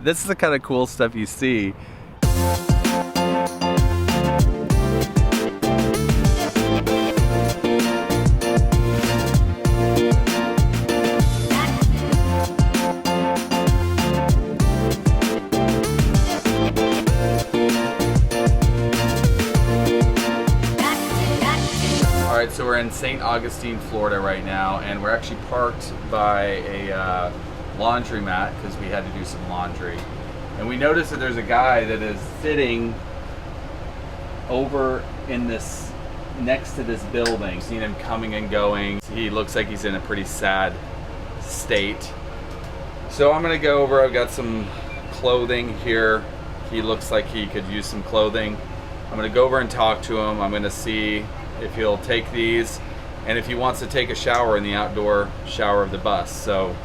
This is the kind of cool stuff you see. Alright, so we're in St. Augustine, Florida right now, and we're actually parked by a laundromat because we had to do some laundry. And we noticed that there's a guy that is sitting over in this, next to this building. Seen him coming and going. He looks like he's in a pretty sad state. So I'm gonna go over, I've got some clothing here. He looks like he could use some clothing. I'm gonna go over and talk to him. I'm gonna see if he'll take these and if he wants to take a shower in the outdoor shower of the bus. So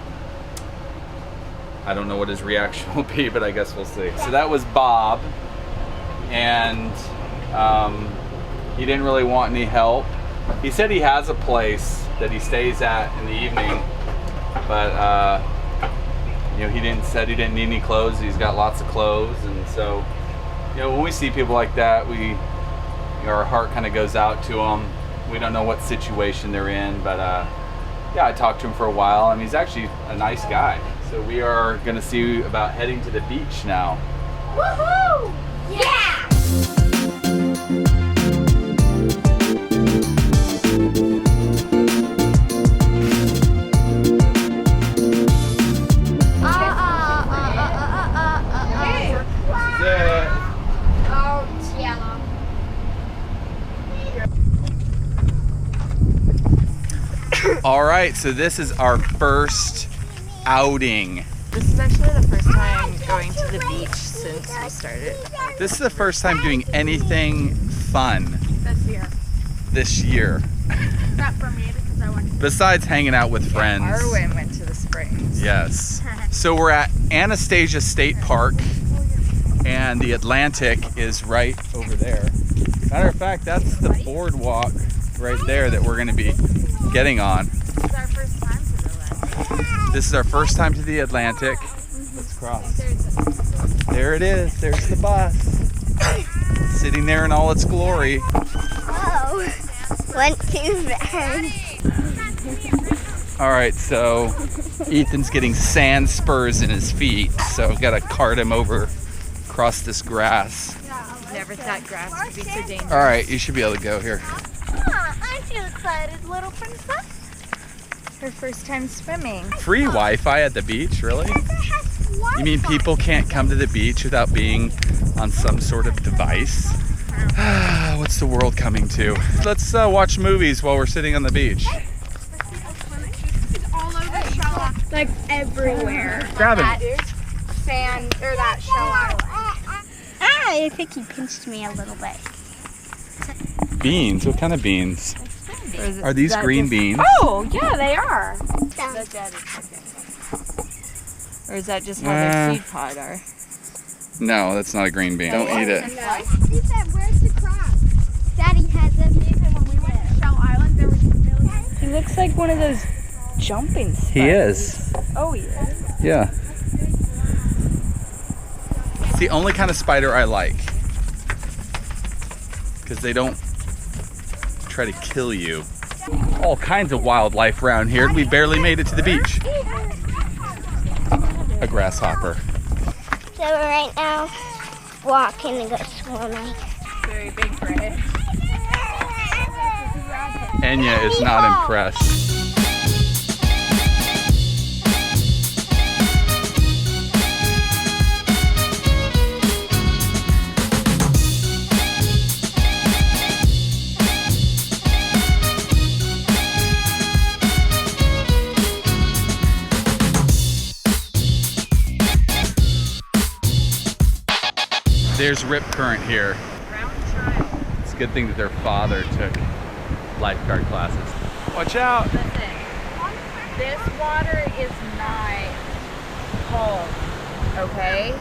I don't know what his reaction will be, but I guess we'll see. So that was Bob, and he didn't really want any help. He said he has a place that he stays at in the evening, but you know, he said he didn't need any clothes. He's got lots of clothes, and so, you know, when we see people like that, our heart kind of goes out to them. We don't know what situation they're in, but yeah, I talked to him for a while, and he's actually a nice guy. So we are gonna see about heading to the beach now. Woohoo! Yeah! Oh, it's yellow. All right, so this is our first outing. This is actually the first time going to the beach since we started. This is the first time doing anything fun this year. Not for me because I went. Besides hanging out with friends. Arwen went to the springs. Yes. So we're at Anastasia State Park, and the Atlantic is right over there. Matter of fact, that's the boardwalk right there that we're going to be getting on. This is our first time to the Atlantic. This is our first time to the Atlantic. Let's cross. There it is. There's the bus. Sitting there in all its glory. Oh, went too bad. All right, so Ethan's getting sand spurs in his feet, so I've got to cart him over across this grass. Never thought grass would be so dangerous. All right, you should be able to go here. Aren't you excited, little princess? Her first time swimming. Free Wi-Fi at the beach, really? You mean people can't come to the beach without being on some sort of device? What's the world coming to? Let's watch movies while we're sitting on the beach. It's all over the shell. Like everywhere. Grab it. That sand, or that shell island. I think he pinched me a little bit. Beans? What kind of beans? Are these green beans? Oh, yeah, they are. Or is that just how their seed pod are? No, that's not a green bean. Don't eat it. He said, where's the crab? Daddy has them. He said when we went to Shell Island, there was millions. He looks like one of those jumping spiders. He is. Oh, he is. Yeah. It's the only kind of spider I like. Because they don't try to kill you. All kinds of wildlife around here, and we barely made it to the beach. A grasshopper. So right now, walking to go swimming. Very big bread. Enya is not impressed. There's rip current here. It's a good thing that their father took lifeguard classes. Watch out! Listen, this water is not cold, okay?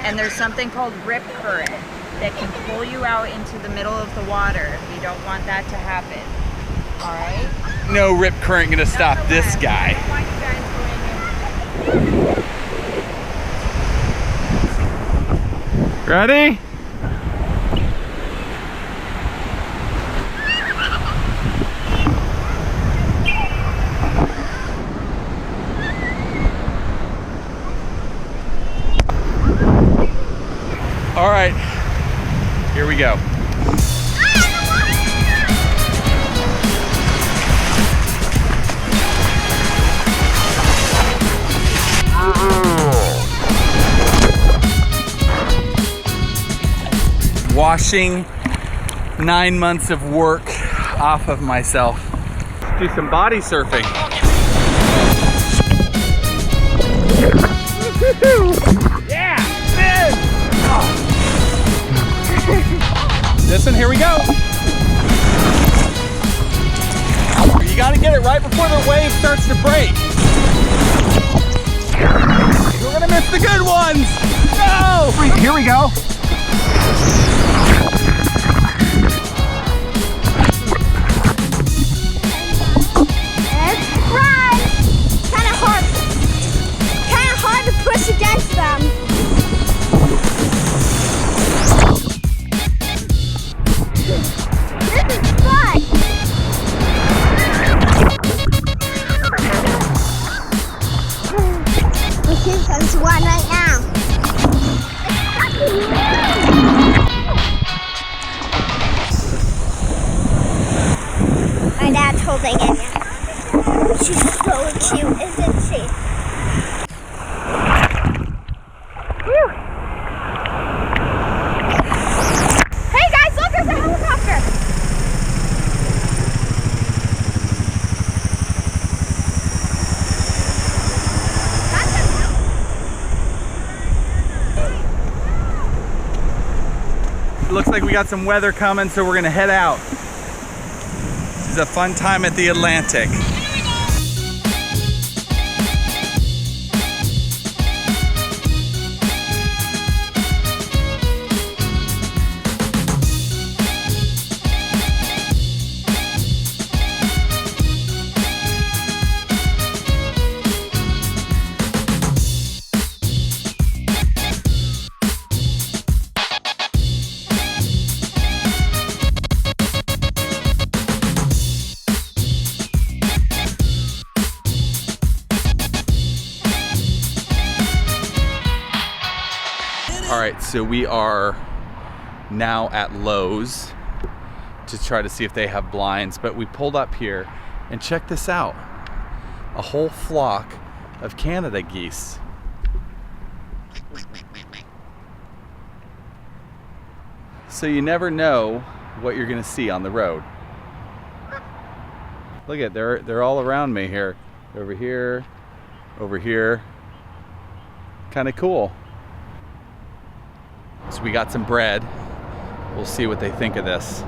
And there's something called rip current that can pull you out into the middle of the water. We don't want that to happen, all right? No rip current gonna stop this guy. I don't want you guys going in. Ready? All right, here we go. Washing 9 months of work off of myself. Do some body surfing. Yeah, man. Oh. This one, here we go. You gotta get it right before the wave starts to break. We're gonna miss the good ones. No! Here we go. Run! Kind of hard to push against them. This is fun. Here comes one right now. My dad's holding it. She's so cute, isn't she? Whew. Hey guys, look, there's a helicopter! Looks like we got some weather coming, so we're gonna head out. This is a fun time at the Atlantic. All right, so we are now at Lowe's to try to see if they have blinds, but we pulled up here and check this out. A whole flock of Canada geese. So you never know what you're gonna see on the road. Look at, they're all around me here. Over here, over here. Kind of cool. So we got some bread. We'll see what they think of this.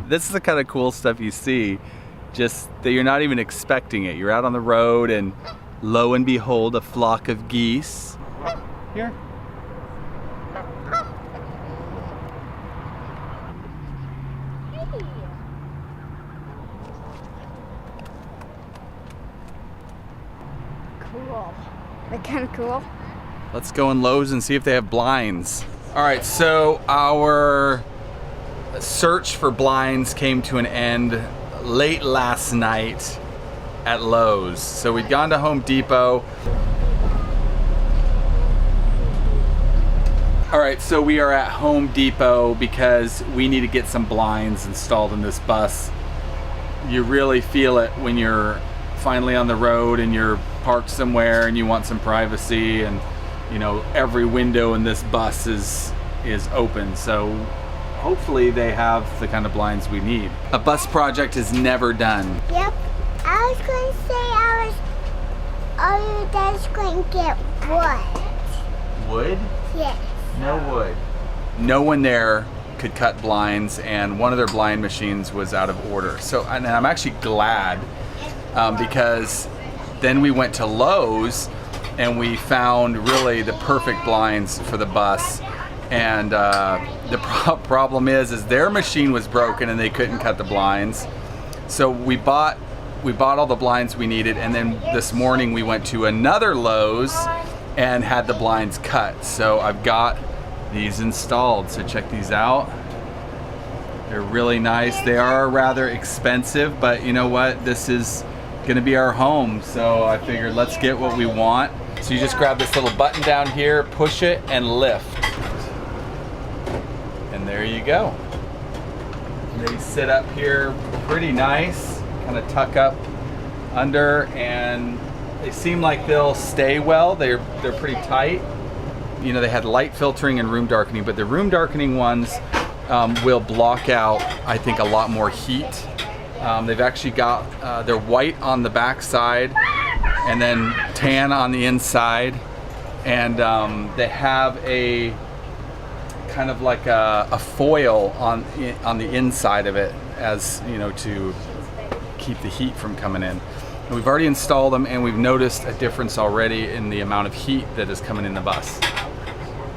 This is the kind of cool stuff you see, just that you're not even expecting it. You're out on the road and lo and behold, a flock of geese. Here. Cool. They're kind of cool. Let's go in Lowe's and see if they have blinds. All right, so our search for blinds came to an end late last night at Lowe's. So we'd gone to Home Depot. All right, so we are at Home Depot because we need to get some blinds installed in this bus. You really feel it when you're finally on the road and you're parked somewhere and you want some privacy, and you know, every window in this bus is open. So hopefully they have the kind of blinds we need. A bus project is never done. Yep. I was going to say your dad's going to get wood. Wood? Yes. No wood. No one there could cut blinds, and one of their blind machines was out of order. So, and I'm actually glad because then we went to Lowe's and we found really the perfect blinds for the bus. And the problem is their machine was broken and they couldn't cut the blinds. So we bought all the blinds we needed, and then this morning we went to another Lowe's and had the blinds cut. So I've got these installed, so check these out. They're really nice. They are rather expensive, but you know what? This is gonna be our home, so I figured let's get what we want. So you just grab this little button down here, push it, and lift. And there you go. They sit up here pretty nice, kind of tuck up under, and they seem like they'll stay well. They're pretty tight. You know, they had light filtering and room darkening, but the room darkening ones will block out, I think, a lot more heat. They've actually got, they're white on the back side and then tan on the inside. And they have a kind of like a foil on the inside of it, as you know, to keep the heat from coming in. And we've already installed them, and we've noticed a difference already in the amount of heat that is coming in the bus.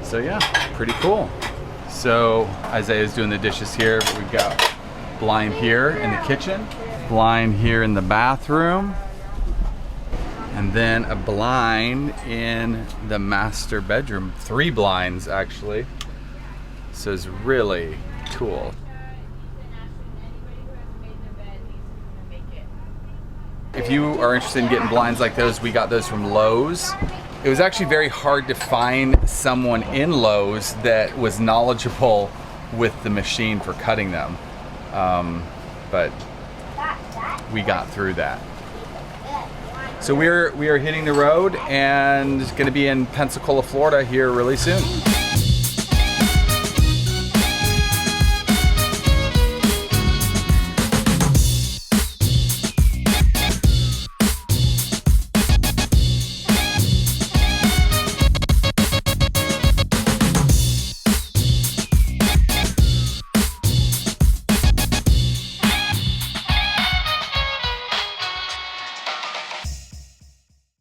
So yeah, pretty cool. So Isaiah's doing the dishes here, but we've got blind here in the kitchen, blind here in the bathroom, and then a blind in the master bedroom. 3 blinds actually. So it's really cool. If you are interested in getting blinds like those, we got those from Lowe's. It was actually very hard to find someone in Lowe's that was knowledgeable with the machine for cutting them. But we got through that. So we are hitting the road and going to be in Pensacola, Florida here really soon.